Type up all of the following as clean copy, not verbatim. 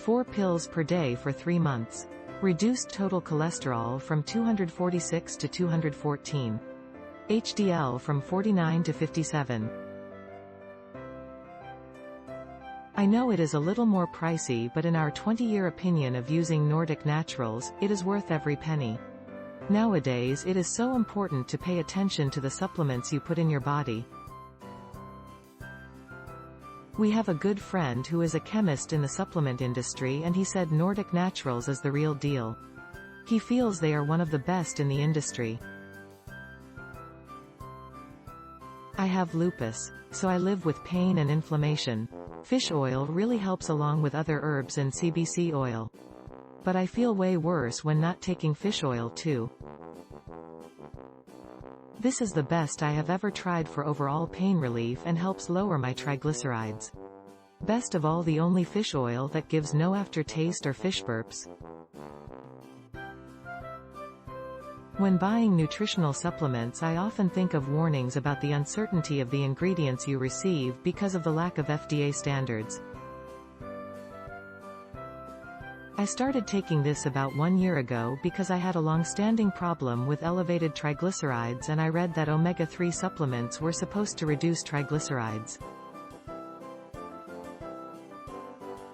4 pills per day for 3 months. Reduced total cholesterol from 246 to 214. HDL from 49 to 57. I know it is a little more pricey, but in our 20-year opinion of using Nordic naturals, it is worth every penny. Nowadays it is so important to pay attention to the supplements you put in your body. We have a good friend who is a chemist in the supplement industry, and he said Nordic Naturals is the real deal. He feels they are one of the best in the industry. I have lupus, so I live with pain and inflammation. Fish oil really helps along with other herbs and CBC oil. But I feel way worse when not taking fish oil too. This is the best I have ever tried for overall pain relief and helps lower my triglycerides. Best of all, the only fish oil that gives no aftertaste or fish burps. When buying nutritional supplements, I often think of warnings about the uncertainty of the ingredients you receive because of the lack of FDA standards. I started taking this about 1 year ago because I had a long-standing problem with elevated triglycerides, and I read that omega-3 supplements were supposed to reduce triglycerides.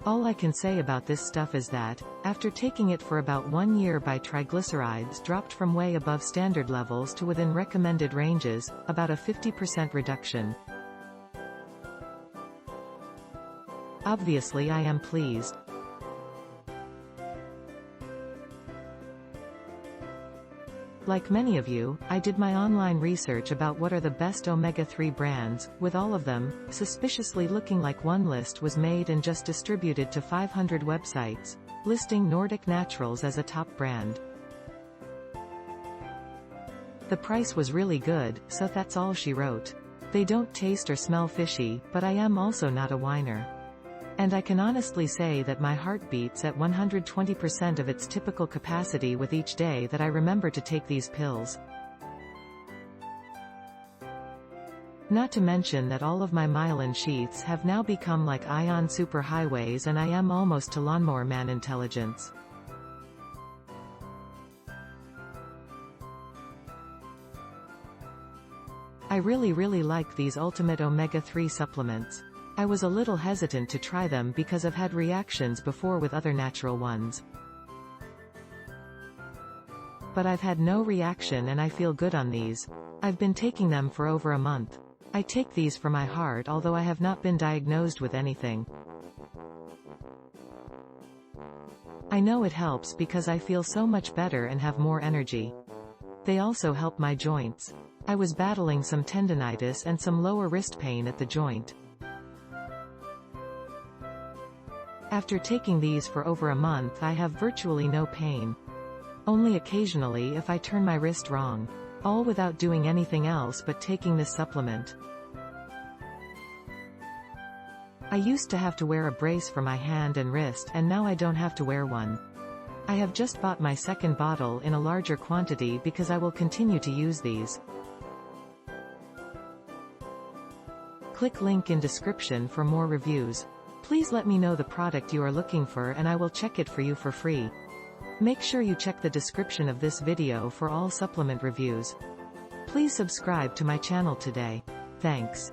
All I can say about this stuff is that, after taking it for about 1 year, my triglycerides dropped from way above standard levels to within recommended ranges, about a 50% reduction. Obviously I am pleased. Like many of you, I did my online research about what are the best omega-3 brands, with all of them, suspiciously looking like one list was made and just distributed to 500 websites, listing Nordic Naturals as a top brand. The price was really good, so that's all she wrote. They don't taste or smell fishy, but I am also not a whiner. And I can honestly say that my heart beats at 120% of its typical capacity with each day that I remember to take these pills. Not to mention that all of my myelin sheaths have now become like ion superhighways, and I am almost to lawnmower man intelligence. I really like these ultimate omega-3 supplements. I was a little hesitant to try them because I've had reactions before with other natural ones. But I've had no reaction and I feel good on these. I've been taking them for over a month. I take these for my heart, although I have not been diagnosed with anything. I know it helps because I feel so much better and have more energy. They also help my joints. I was battling some tendinitis and some lower wrist pain at the joint. After taking these for over a month, I have virtually no pain. Only occasionally if I turn my wrist wrong. All without doing anything else but taking this supplement. I used to have to wear a brace for my hand and wrist, and now I don't have to wear one. I have just bought my second bottle in a larger quantity because I will continue to use these. Click link in description for more reviews. Please let me know the product you are looking for and I will check it for you for free. Make sure you check the description of this video for all supplement reviews. Please subscribe to my channel today. Thanks.